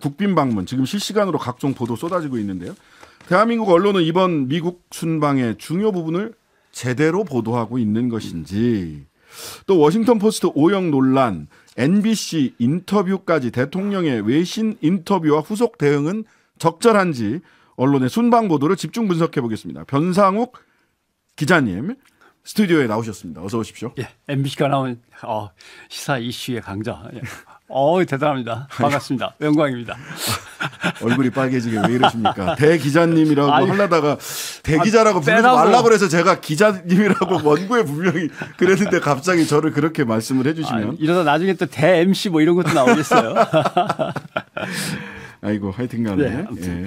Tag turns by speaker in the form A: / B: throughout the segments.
A: 국빈 방문 지금 실시간으로 각종 보도 쏟아지고 있는데요. 대한민국 언론은 이번 미국 순방의 중요 부분을 제대로 보도하고 있는 것인지 또 워싱턴 포스트 오영 논란 NBC 인터뷰까지 대통령의 외신 인터뷰와 후속 대응은 적절한지 언론의 순방 보도를 집중 분석해 보겠습니다. 변상욱 기자님 스튜디오에 나오셨습니다. 어서 오십시오.
B: 예, MBC가 나온 시사 이슈의 강자. 예. 대단합니다. 반갑습니다. 영광입니다.
A: 얼굴이 빨개지게 왜 이러십니까? 대기자님이라고 하려다가 대기자라고 부르지 말라 그래서 제가 기자님이라고 원고에 분명히 그랬는데 갑자기 저를 그렇게 말씀을 해주시면
B: 이러다 나중에 또 대 MC 뭐 이런 것도 나오겠어요.
A: 아이고 하여튼간에 예,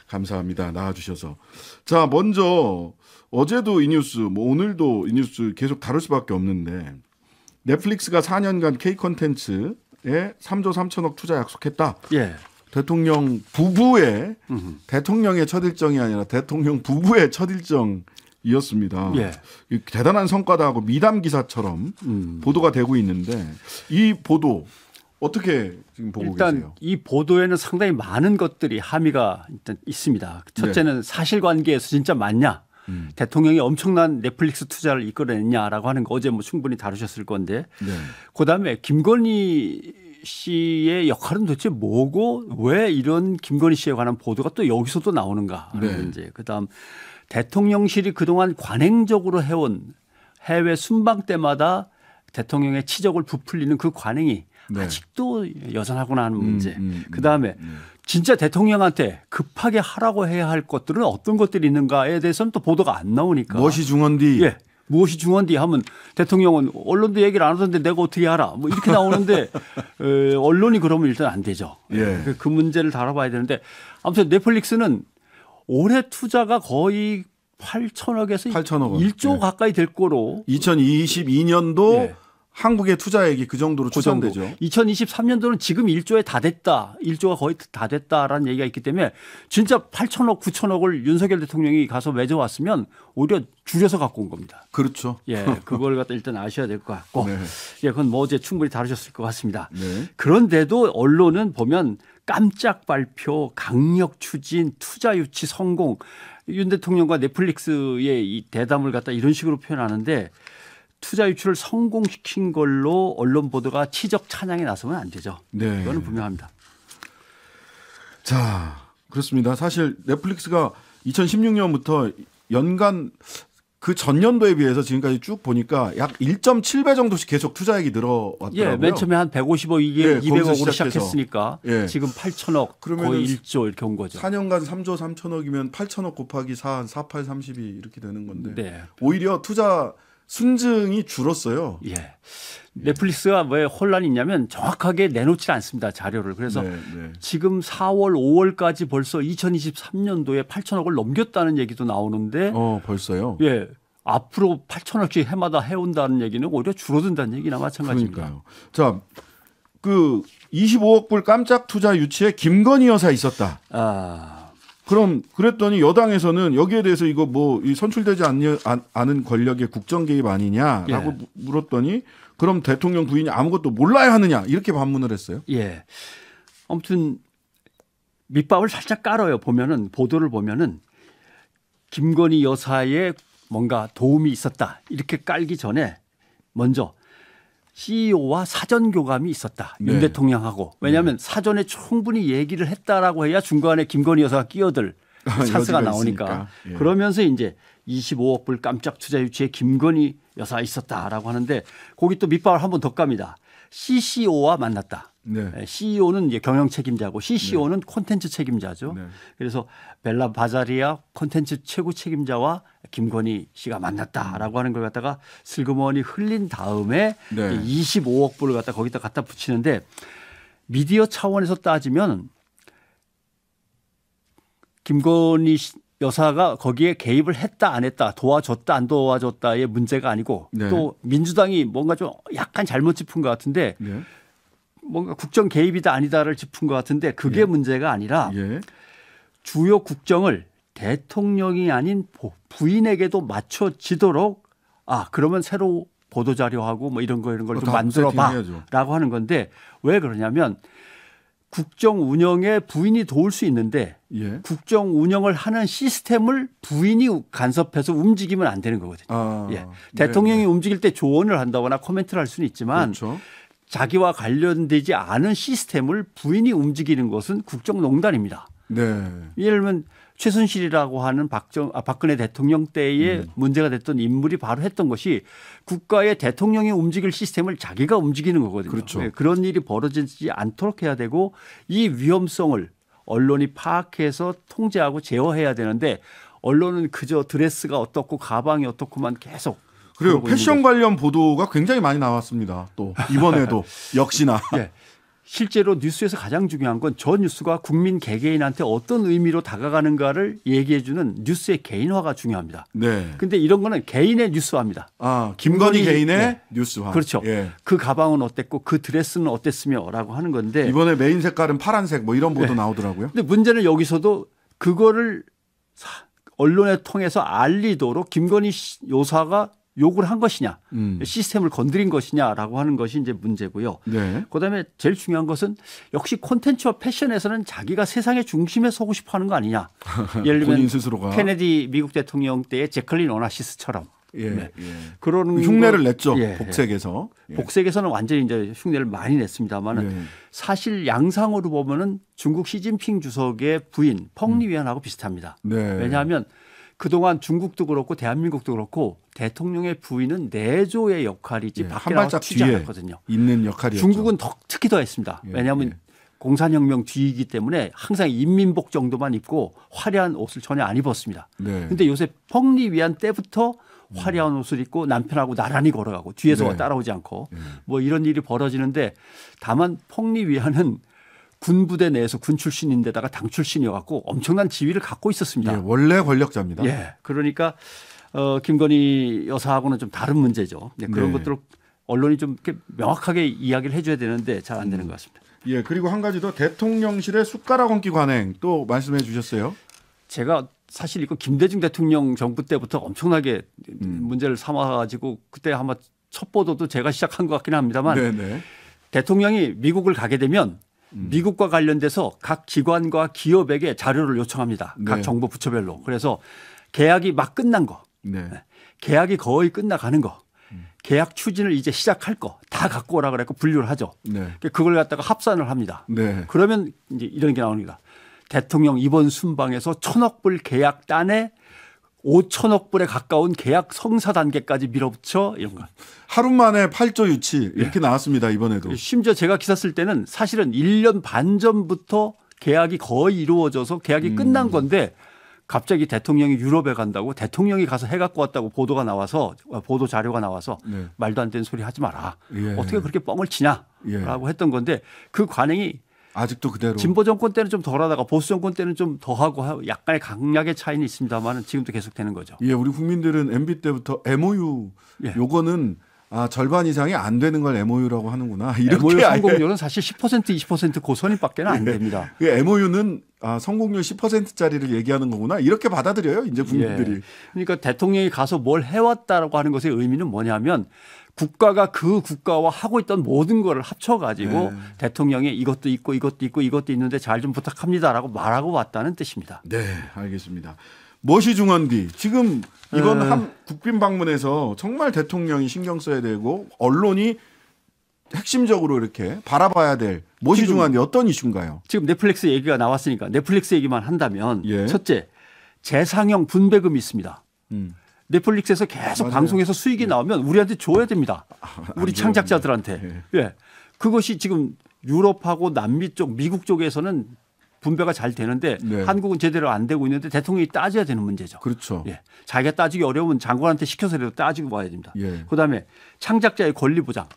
A: 감사합니다. 나와주셔서. 자 먼저 어제도 이 뉴스 뭐 오늘도 이 뉴스 계속 다룰 수밖에 없는데 넷플릭스가 4년간 K 콘텐츠에 3조 3천억 투자 약속했다.
B: 예.
A: 대통령 부부의 대통령의 첫 일정이 아니라 대통령 부부의 첫 일정이었습니다.
B: 예.
A: 대단한 성과다 하고 미담 기사처럼 보도가 되고 있는데 이 보도 어떻게 지금 보고
B: 일단
A: 계세요?
B: 이 보도에는 상당히 많은 것들이 함의가 일단 있습니다. 첫째는 사실관계에서 진짜 맞냐? 대통령이 엄청난 넷플릭스 투자를 이끌어냈냐라고 하는 거 어제 뭐 충분히 다루셨을 건데 그다음에 김건희 씨의 역할은 도대체 뭐고 왜 이런 김건희 씨에 관한 보도가 또 여기서도 나오는가 하는 문제. 그다음 대통령실이 그동안 관행적으로 해온 해외 순방 때마다 대통령의 치적을 부풀리는 그 관행이 아직도 여전하구나 하는 문제. 그다음에 진짜 대통령한테 급하게 하라고 해야 할 것들은 어떤 것들이 있는가에 대해서는 또 보도가 안 나오니까.
A: 무엇이 중헌디?
B: 예. 무엇이 중헌디 하면 대통령은 언론도 얘기를 안 하던데 내가 어떻게 알아? 뭐 이렇게 나오는데 언론이 그러면 일단 안 되죠.
A: 예.
B: 그 문제를 다뤄봐야 되는데 아무튼 넷플릭스는 올해 투자가 거의 8천억에서 1조 가까이 될 거로
A: 2022년도
B: 예.
A: 한국의 투자액이 그 정도로 추정되죠.
B: 2023년도는 지금 1조에 다 됐다. 1조가 거의 다 됐다라는 얘기가 있기 때문에 진짜 8천억, 9천억을 윤석열 대통령이 가서 맺어왔으면 오히려 줄여서 갖고 온 겁니다.
A: 그렇죠.
B: 예, 그걸 갖다 일단 아셔야 될 것 같고 예, 그건 뭐 어제 충분히 다루셨을 것 같습니다. 그런데도 언론은 보면 깜짝 발표, 강력 추진, 투자 유치 성공 윤 대통령과 넷플릭스의 이 대담을 갖다 이런 식으로 표현하는데 투자 유치를 성공시킨 걸로 언론 보도가 치적 찬양에 나서면 안 되죠.
A: 네.
B: 이거는 분명합니다.
A: 자, 그렇습니다. 사실 넷플릭스가 2016년부터 연간 그 전년도에 비해서 지금까지 쭉 보니까 약 1.7배 정도씩 계속 투자액이 늘어왔더라고요.
B: 예, 맨 처음에 한 150억, 이게 200억으로 시작했으니까
A: 예.
B: 지금 8천억 거의 1조 이렇게 온 거죠.
A: 4년간 3조 3천억이면 8천억 곱하기 4, 한 4, 8, 32 이렇게 되는 건데 오히려 투자 순증이 줄었어요.
B: 예. 넷플릭스가 왜 혼란이 있냐면 정확하게 내놓지 않습니다. 자료를. 그래서 지금 4월, 5월까지 벌써 2023년도에 8천억을 넘겼다는 얘기도 나오는데
A: 벌써요?
B: 예. 앞으로 8천억씩 해마다 해온다는 얘기는 오히려 줄어든다는 얘기나 마찬가지입니다.
A: 그러니까요. 자, 그 25억 불 깜짝 투자 유치에 김건희 여사 있었다. 그럼 그랬더니 여당에서는 여기에 대해서 이거 뭐 선출되지 않은 권력의 국정 개입 아니냐라고 물었더니 그럼 대통령 부인이 아무것도 몰라야 하느냐 이렇게 반문을 했어요.
B: 예. 아무튼 밑밥을 살짝 깔아요. 보면은 보도를 보면은 김건희 여사의 뭔가 도움이 있었다 이렇게 깔기 전에 먼저 CEO와 사전 교감이 있었다. 윤 대통령하고. 왜냐하면 사전에 충분히 얘기를 했다라고 해야 중간에 김건희 여사가 끼어들 찬스가 나오니까. 그러면서 이제 25억 불 깜짝 투자 유치에 김건희 여사 있었다라고 하는데 거기 또 밑밥을 한 번 더 깝니다. CCO와 만났다. CEO는 이제 경영 책임자고 CCO는 콘텐츠 책임자죠. 그래서 벨라 바자리아 콘텐츠 최고 책임자와 김건희 씨가 만났다라고 하는 걸 갖다가 슬그머니 흘린 다음에 25억 불을 갖다 거기다 갖다 붙이는데 미디어 차원에서 따지면 김건희 여사가 거기에 개입을 했다 안 했다 도와줬다 안 도와줬다의 문제가 아니고 또 민주당이 뭔가 좀 약간 잘못 짚은 것 같은데 뭔가 국정 개입이다 아니다를 짚은 것 같은데 그게 문제가 아니라 주요 국정을 대통령이 아닌 부인에게도 맞춰지도록 그러면 새로 보도자료하고 뭐 이런 걸 좀 만들어봐라고 하는 건데 왜 그러냐면 국정 운영에 부인이 도울 수 있는데
A: 예.
B: 국정 운영을 하는 시스템을 부인이 간섭해서 움직이면 안 되는 거거든요.
A: 아,
B: 예. 대통령이 움직일 때 조언을 한다거나 코멘트를 할 수는 있지만
A: 그렇죠.
B: 자기와 관련되지 않은 시스템을 부인이 움직이는 것은 국정농단입니다.
A: 네.
B: 예를 들면 최순실이라고 하는 박근혜 대통령 때에 문제가 됐던 인물이 바로 했던 것이 국가의 대통령이 움직일 시스템을 자기가 움직이는 거거든요.
A: 그렇죠.
B: 네, 그런 일이 벌어지지 않도록 해야 되고 이 위험성을 언론이 파악해서 통제하고 제어해야 되는데 언론은 그저 드레스가 어떻고 가방이 어떻고만 계속
A: 그리고 패션 관련 보도가 굉장히 많이 나왔습니다. 또 이번에도 역시나.
B: 네. 실제로 뉴스에서 가장 중요한 건 저 뉴스가 국민 개개인한테 어떤 의미로 다가가는가를 얘기해 주는 뉴스의 개인화가 중요합니다.
A: 네.
B: 근데 이런 거는 개인의 뉴스화입니다.
A: 아, 김건희 개인의
B: 네.
A: 뉴스화.
B: 그렇죠.
A: 예.
B: 그 가방은 어땠고 그 드레스는 어땠으며라고 하는 건데
A: 이번에 메인 색깔은 파란색 뭐 이런 보도 나오더라고요.
B: 근데 문제는 여기서도 그거를 언론에 통해서 알리도록 김건희 여사가 욕을 한 것이냐, 시스템을 건드린 것이냐라고 하는 것이 이제 문제고요.
A: 네.
B: 그다음에 제일 중요한 것은 역시 콘텐츠와 패션에서는 자기가 세상의 중심에 서고 싶어하는 거 아니냐. 예를 들면
A: 본인 스스로가
B: 케네디 미국 대통령 때의 제클린 오나시스처럼
A: 예,
B: 네.
A: 예.
B: 그런
A: 흉내를 냈죠.
B: 예,
A: 복색에서.
B: 예. 복색에서는 완전히 이제 흉내를 많이 냈습니다만은
A: 예.
B: 사실 양상으로 보면은 중국 시진핑 주석의 부인 펑리위안하고 비슷합니다.
A: 네.
B: 왜냐하면 그동안 중국도 그렇고 대한민국도 그렇고 대통령의 부인은 내조의 역할이지
A: 예,
B: 밖에
A: 한
B: 나가서
A: 발짝
B: 튀지
A: 뒤에
B: 않았거든요.
A: 있는 역할이었죠.
B: 중국은 특히 더 했습니다.
A: 예,
B: 왜냐하면
A: 예.
B: 공산혁명 뒤이기 때문에 항상 인민복 정도만 입고 화려한 옷을 전혀 안 입었습니다.
A: 네.
B: 근데 요새 펑리위안 때부터 화려한 옷을 입고 남편하고 나란히 걸어가고 뒤에서
A: 네.
B: 따라오지 않고 뭐 이런 일이 벌어지는데 다만 펑리위안은 군부대 내에서 군 출신인데다가 당 출신이어갖고 엄청난 지위를 갖고 있었습니다.
A: 예, 원래 권력자입니다.
B: 예, 그러니까 김건희 여사하고는 좀 다른 문제죠. 네, 그런
A: 네.
B: 것들을 언론이 좀 이렇게 명확하게 이야기를 해줘야 되는데 잘 안 되는 것 같습니다.
A: 예, 그리고 한 가지 더 대통령실의 숟가락 얹기 관행 또 말씀해 주셨어요.
B: 제가 사실 이거 김대중 대통령 정부 때부터 엄청나게 문제를 삼아가지고 그때 아마 첫 보도도 제가 시작한 것 같긴 합니다만
A: 네네.
B: 대통령이 미국을 가게 되면 미국과 관련돼서 각 기관과 기업에게 자료를 요청합니다. 각
A: 네.
B: 정부 부처별로. 그래서 계약이 막 끝난 거,
A: 네.
B: 계약이 거의 끝나가는 거, 계약 추진을 이제 시작할 거 다 갖고 오라 그랬고 분류를 하죠.
A: 네.
B: 그걸 갖다가 합산을 합니다.
A: 네.
B: 그러면 이제 이런 게 나옵니다. 대통령 이번 순방에서 1,000억 불 계약단에 5천억 불에 가까운 계약 성사 단계까지 밀어붙여 이런 거.
A: 하루 만에 8조 유치 이렇게 나왔습니다. 이번에도.
B: 심지어 제가 기사 쓸 때는 사실은 1년 반 전부터 계약이 거의 이루어져서 계약이 끝난 건데 갑자기 대통령이 유럽에 간다고 대통령이 가서 해갖고 왔다고 보도가 나와서 보도 자료가 나와서
A: 네.
B: 말도 안 되는 소리 하지 마라.
A: 예.
B: 어떻게 그렇게 뻥을 치냐라고
A: 예.
B: 했던 건데 그 관행이
A: 아직도 그대로.
B: 진보 정권 때는 좀 덜하다가 보수 정권 때는 좀 더하고 약간의 강약의 차이는 있습니다만 지금도 계속되는 거죠.
A: 예, 우리 국민들은 MB 때부터 MOU
B: 예.
A: 요거는 절반 이상이 안 되는 걸 MOU라고 하는구나. 이렇게
B: MOU 성공률은 사실 10% 20% 고선입밖에 안 됩니다.
A: 그 MOU는 성공률 10%짜리를 얘기하는 거구나. 이렇게 받아들여요, 이제 국민들이.
B: 예. 그러니까 대통령이 가서 뭘 해왔다라고 하는 것의 의미는 뭐냐면 국가가 그 국가와 하고 있던 모든 거를 합쳐가지고
A: 네.
B: 대통령이 이것도 있고 이것도 있고 이것도 있는데 잘 좀 부탁합니다라고 말하고 왔다는 뜻입니다.
A: 네, 알겠습니다. 무엇이 중요한디? 지금 이번 한 국빈 방문에서 정말 대통령이 신경 써야 되고 언론이 핵심적으로 이렇게 바라봐야 될 무엇이 중요한디 어떤 이슈인가요?
B: 지금 넷플릭스 얘기가 나왔으니까 넷플릭스 얘기만 한다면
A: 예.
B: 첫째 재상영 분배금이 있습니다. 넷플릭스에서 계속
A: 맞아요.
B: 방송에서 수익이 나오면 우리한테 줘야 됩니다. 우리 창작자들한테. 예. 그것이 지금 유럽하고 남미 쪽, 미국 쪽에서는 분배가 잘 되는데
A: 네.
B: 한국은 제대로 안 되고 있는데 대통령이 따져야 되는 문제죠.
A: 그렇죠.
B: 예. 자기가 따지기 어려우면 장관한테 시켜서라도 따지고 와야 됩니다.
A: 예.
B: 그다음에 창작자의 권리 보장.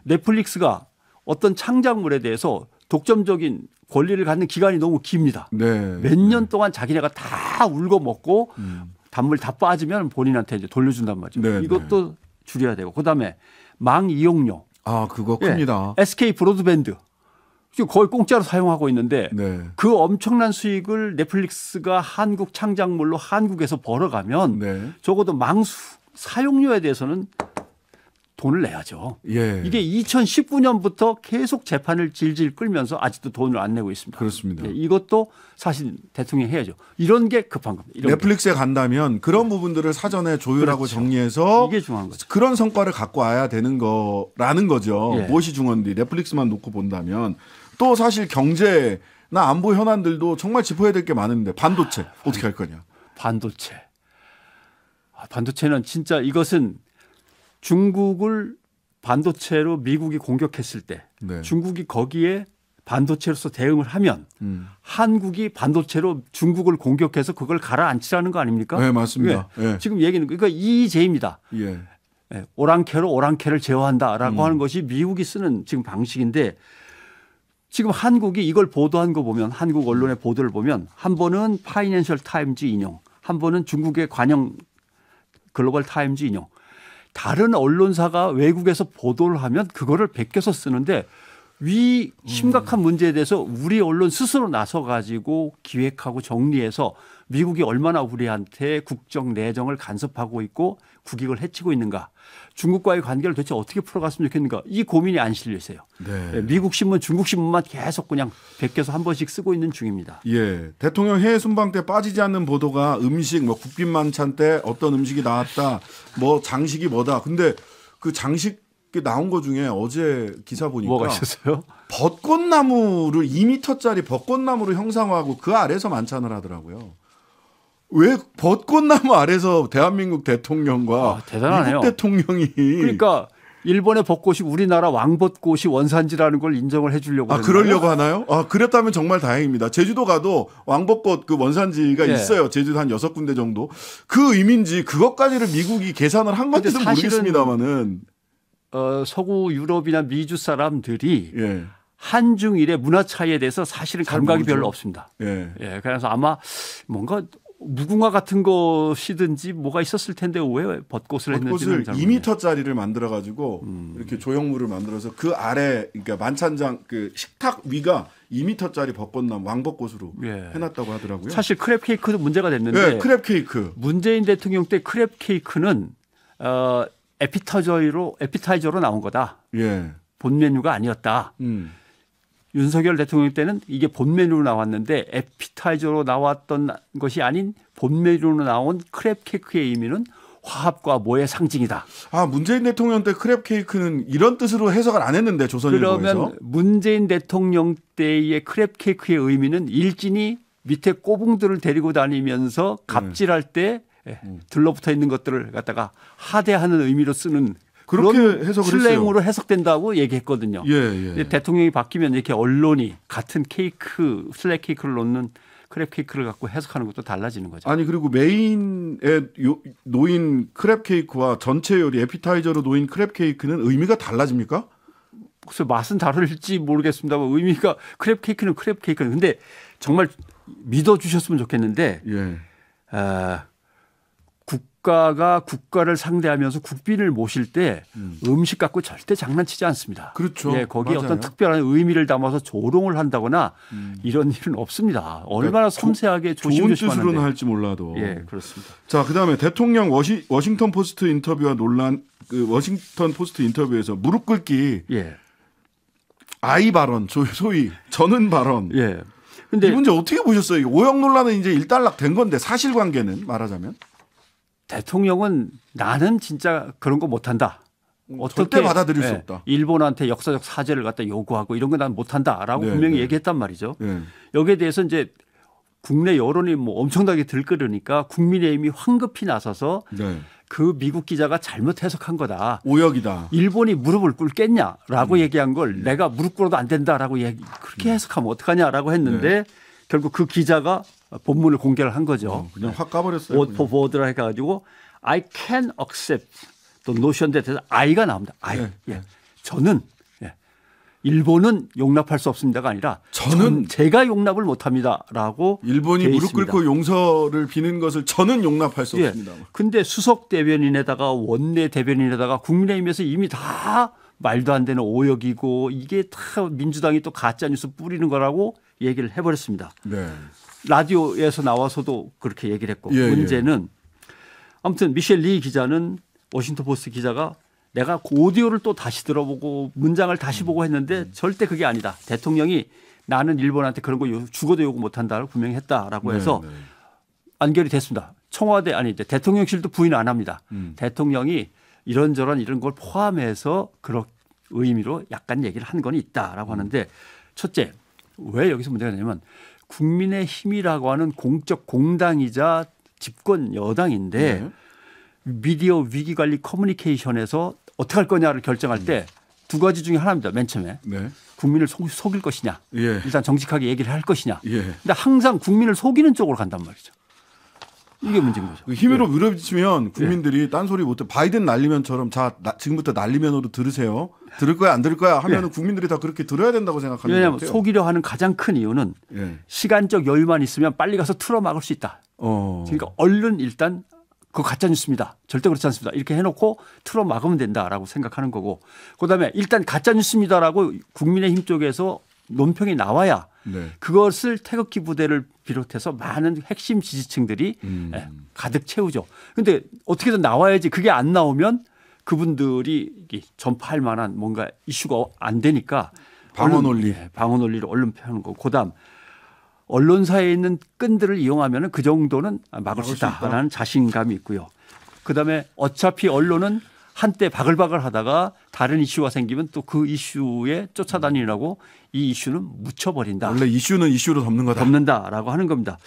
B: 넷플릭스가 어떤 창작물에 대해서 독점적인 권리를 갖는 기간이 너무 깁니다.
A: 네.
B: 몇 년 동안 자기네가 다 울고 먹고 단물 다 빠지면 본인한테 이제 돌려준단 말이죠.
A: 네,
B: 이것도 줄여야 되고 그다음에 망 이용료.
A: 그거
B: 예.
A: 큽니다.
B: SK 브로드밴드. 지금 거의 공짜로 사용하고 있는데
A: 네.
B: 그 엄청난 수익을 넷플릭스가 한국 창작물로 한국에서 벌어가면
A: 네.
B: 적어도 망 사용료에 대해서는 돈을 내야죠.
A: 예.
B: 이게 2019년부터 계속 재판을 질질 끌면서 아직도 돈을 안 내고 있습니다.
A: 그렇습니다.
B: 예, 이것도 사실 대통령이 해야죠. 이런 게 급한 겁니다. 이런
A: 넷플릭스에 간다면 그런 부분들을 사전에 조율하고
B: 그렇죠.
A: 정리해서
B: 이게 중요한 거죠.
A: 그런 성과를 갖고 와야 되는 거라는 거죠.
B: 예.
A: 무엇이 중요한지 넷플릭스만 놓고 본다면 또 사실 경제나 안보 현안들도 정말 짚어야 될 게 많은데 반도체 어떻게 할 거냐.
B: 반도체. 반도체는 진짜 이것은 중국을 반도체로 미국이 공격했을 때
A: 네.
B: 중국이 거기에 반도체로서 대응을 하면 한국이 반도체로 중국을 공격해서 그걸 가라앉히라는 거 아닙니까?
A: 네, 맞습니다.
B: 예.
A: 예.
B: 지금 얘기는 그러니까 이의제입니다.
A: 예.
B: 예, 오랑캐로 오랑캐를 제어한다라고 하는 것이 미국이 쓰는 지금 방식인데 지금 한국이 이걸 보도한 거 보면 한국 언론의 보도를 보면 한 번은 파이낸셜 타임즈 인용, 한 번은 중국의 관영 글로벌 타임즈 인용. 다른 언론사가 외국에서 보도를 하면 그거를 베껴서 쓰는데 위 심각한 문제에 대해서 우리 언론 스스로 나서 가지고 기획하고 정리해서 미국이 얼마나 우리한테 국정 내정을 간섭하고 있고 국익을 해치고 있는가. 중국과의 관계를 도대체 어떻게 풀어갔으면 좋겠는가. 이 고민이 안 실려 있어요.
A: 네.
B: 미국 신문, 중국 신문만 계속 그냥 베껴서 한 번씩 쓰고 있는 중입니다.
A: 예. 대통령 해외 순방 때 빠지지 않는 보도가 음식, 뭐 국빈 만찬 때 어떤 음식이 나왔다, 뭐 장식이 뭐다. 근데 그 장식 나온 거 중에 어제 기사 보니까
B: 뭐가 있었어요?
A: 벚꽃나무를 2m짜리 벚꽃나무를 형상화하고 그 아래서 만찬을 하더라고요. 왜 벚꽃나무 아래서 대한민국 대통령과
B: 대단하네요.
A: 미국 대통령이
B: 그러니까 일본의 벚꽃이 우리나라 왕벚꽃이 원산지라는 걸 인정을 해 주려고
A: 그러려고 하나요? 그랬다면 정말 다행입니다. 제주도 가도 왕벚꽃 그 원산지가
B: 예.
A: 있어요. 제주도 한 6군데 정도. 그 의미인지 그것까지를 미국이 계산을 한 건지는 모르겠습니다만은
B: 서구 유럽이나 미주 사람들이
A: 예.
B: 한중일의 문화 차이에 대해서 사실은 감각이
A: 모르죠.
B: 별로 없습니다.
A: 예.
B: 예, 그래서 아마 뭔가 무궁화 같은 것이든지 뭐가 있었을 텐데 왜 벚꽃을 했는지는
A: 벚꽃을
B: 잘 모르겠네요.
A: 2m짜리를 만들어 가지고 이렇게 조형물을 만들어서 그 아래 그러니까 만찬장 그 식탁 위가 2m짜리 벚꽃나무 왕벚꽃으로
B: 예.
A: 해놨다고 하더라고요.
B: 사실 크랩 케이크도 문제가 됐는데
A: 예, 크랩 케이크.
B: 문재인 대통령 때 크랩 케이크는 에피타이저로 나온 거다.
A: 예.
B: 본 메뉴가 아니었다. 윤석열 대통령 때는 이게 본 메뉴로 나왔는데 에피타이저로 나왔던 것이 아닌 본 메뉴로 나온 크랩 케이크의 의미는 화합과 모의 상징이다.
A: 문재인 대통령 때 크랩 케이크는 이런 뜻으로 해석을 안 했는데 조선일보에서.
B: 그러면 문재인 대통령 때의 크랩 케이크의 의미는 일진이 밑에 꼬붕들을 데리고 다니면서 갑질할 때 들러붙어 있는 것들을 갖다가 하대하는 의미로 쓰는
A: 그렇게
B: 그런
A: 해석을
B: 슬랭으로 해석된다고 얘기했거든요.
A: 예.
B: 대통령이 바뀌면 이렇게 언론이 같은 케이크, 슬랙 케이크를 놓는 크랩 케이크를 갖고 해석하는 것도 달라지는 거죠.
A: 아니 그리고 메인에 놓인 크랩 케이크와 전체 요리 에피타이저로 놓인 크랩 케이크는 의미가 달라집니까?
B: 그래서 맛은 다를지 모르겠습니다만 의미가 크랩 케이크는 크랩 케이크는 근데 정말 믿어주셨으면 좋겠는데
A: 예.
B: 국가가 국가를 상대하면서 국빈을 모실 때 음식 갖고 절대 장난치지 않습니다.
A: 그렇죠.
B: 예, 거기에
A: 맞아요.
B: 어떤 특별한 의미를 담아서 조롱을 한다거나 이런 일은 없습니다. 얼마나 섬세하게
A: 좋은
B: 조심조심하는데.
A: 뜻으로는 할지 몰라도.
B: 예, 그렇습니다.
A: 자, 그다음에 대통령 워싱턴 포스트 인터뷰와 논란 그 워싱턴 포스트 인터뷰에서 무릎 꿇기
B: 예.
A: 아이 발언, 소위 전은 발언.
B: 예.
A: 이
B: 근데
A: 문제 어떻게 보셨어요? 오영 논란은 이제 일단락 된 건데 사실관계는 말하자면
B: 대통령은 나는 진짜 그런 거 못한다.
A: 절대 받아들일 수 없다.
B: 일본한테 역사적 사죄를 갖다 요구하고 이런 거 난 못한다라고
A: 네,
B: 분명히
A: 네.
B: 얘기했단 말이죠.
A: 예.
B: 여기에 대해서 이제 국내 여론이 뭐 엄청나게 들끓으니까 국민의힘이 황급히 나서서
A: 네.
B: 그 미국 기자가 잘못 해석한 거다.
A: 오역이다.
B: 일본이 무릎을 꿇겠냐라고 얘기한 걸 내가 무릎 꿇어도 안 된다라고 그렇게 해석하면 어떡하냐라고 했는데 결국 그 기자가 본문을 공개를 한 거죠.
A: 그냥 확 까버렸어요.
B: word for word를 해가지고 I can accept the notion that I가 나옵니다. I.
A: 네.
B: 예. 저는 일본은 용납할 수 없습니다가 아니라
A: 저는
B: 제가 용납을 못합니다라고
A: 일본이
B: 돼
A: 무릎
B: 있습니다.
A: 꿇고 용서를 비는 것을 저는 용납할 수
B: 예.
A: 없습니다.
B: 근데 수석 대변인에다가 원내 대변인에다가 국민의힘에서 이미 다 말도 안 되는 오역이고 이게 다 민주당이 또 가짜 뉴스 뿌리는 거라고 얘기를 해버렸습니다.
A: 네.
B: 라디오에서 나와서도 그렇게 얘기를 했고
A: 예,
B: 문제는 아무튼 미셸 리 기자는 워싱턴 포스트 기자가 내가 그 오디오를 또 다시 들어보고 문장을 다시 보고 했는데 절대 그게 아니다. 대통령이 나는 일본한테 그런 거 죽어도 요구 못한다고 분명히 했다라고 해서 안결이 됐습니다. 청와대 아니 이제 대통령실도 부인 안 합니다. 대통령이 이런저런 이런 걸 포함해서 그런 의미로 약간 얘기를 한 건 있다라고 하는데 첫째 왜 여기서 문제가 되냐면 국민의힘이라고 하는 공적 공당이자 집권 여당인데 미디어 위기관리 커뮤니케이션에서 어떻게 할 거냐를 결정할 때 두 가지 중에 하나입니다. 맨 처음에 국민을 속일 것이냐 일단 정직하게 얘기를 할 것이냐 근데 항상 국민을 속이는 쪽으로 간단 말이죠. 이게 문제인 거죠.
A: 힘으로 밀어붙이면 국민들이 딴소리 못해 바이든 날리면처럼 자 지금부터 날리면으로 들으세요. 들을 거야 안 들을 거야 하면 국민들이 다 그렇게 들어야 된다고 생각하는
B: 왜냐하면
A: 것 같아요.
B: 속이려 하는 가장 큰 이유는 시간적 여유만 있으면 빨리 가서 틀어막을 수 있다. 그러니까 얼른 일단 그거 가짜 뉴스입니다. 절대 그렇지 않습니다. 이렇게 해놓고 틀어막으면 된다라고 생각하는 거고 그다음에 일단 가짜 뉴스입니다라고 국민의힘 쪽에서 논평이 나와야 그것을 태극기 부대를 비롯해서 많은 핵심 지지층들이 가득 채우죠. 그런데 어떻게든 나와야지 그게 안 나오면 그분들이 전파할 만한 뭔가 이슈가 안 되니까
A: 방어 논리.
B: 방어 논리를 얼른 펴는 거고 그다음 언론사에 있는 끈들을 이용하면 그 정도는 막을 수 있다라는 자신감이 있고요. 그다음에 어차피 언론은 한때 바글바글 하다가 다른 이슈가 생기면 또 그 이슈에 쫓아다니라고 이 이슈는 묻혀버린다.
A: 원래 이슈는 이슈로 덮는 거다.
B: 덮는다라고 하는 겁니다.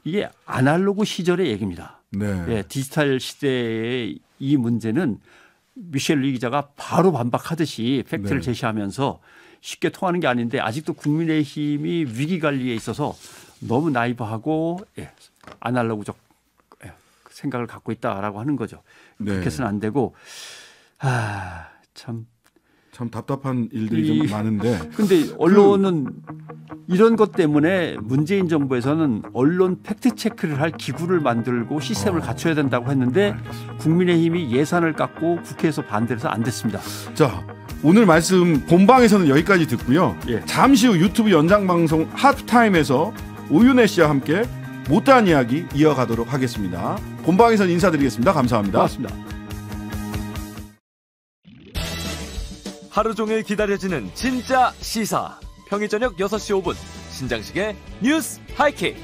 B: 이게 아날로그 시절의 얘기입니다. 디지털 시대의 이 문제는 미셸 리 기자가 바로 반박하듯이 팩트를 제시하면서 쉽게 통하는 게 아닌데 아직도 국민의힘이 위기 관리에 있어서 너무 나이브하고 아날로그적 생각을 갖고 있다라고 하는 거죠. 그렇게 해서는 안 되고 참
A: 답답한 일들이 좀 많은데.
B: 근데 언론은 이런 것 때문에 문재인 정부에서는 언론 팩트 체크를 할 기구를 만들고 시스템을 갖춰야 된다고 했는데 국민의힘이 예산을 깎고 국회에서 반대를 해서 안 됐습니다.
A: 자, 오늘 말씀 본방에서는 여기까지 듣고요. 잠시 후 유튜브 연장 방송 하프타임에서 오윤혜 씨와 함께 못다한 이야기 이어가도록 하겠습니다. 본방에서는 인사드리겠습니다. 감사합니다.
B: 고맙습니다.
C: 하루 종일 기다려지는 진짜 시사. 평일 저녁 6시 5분 신장식의 뉴스 하이킥.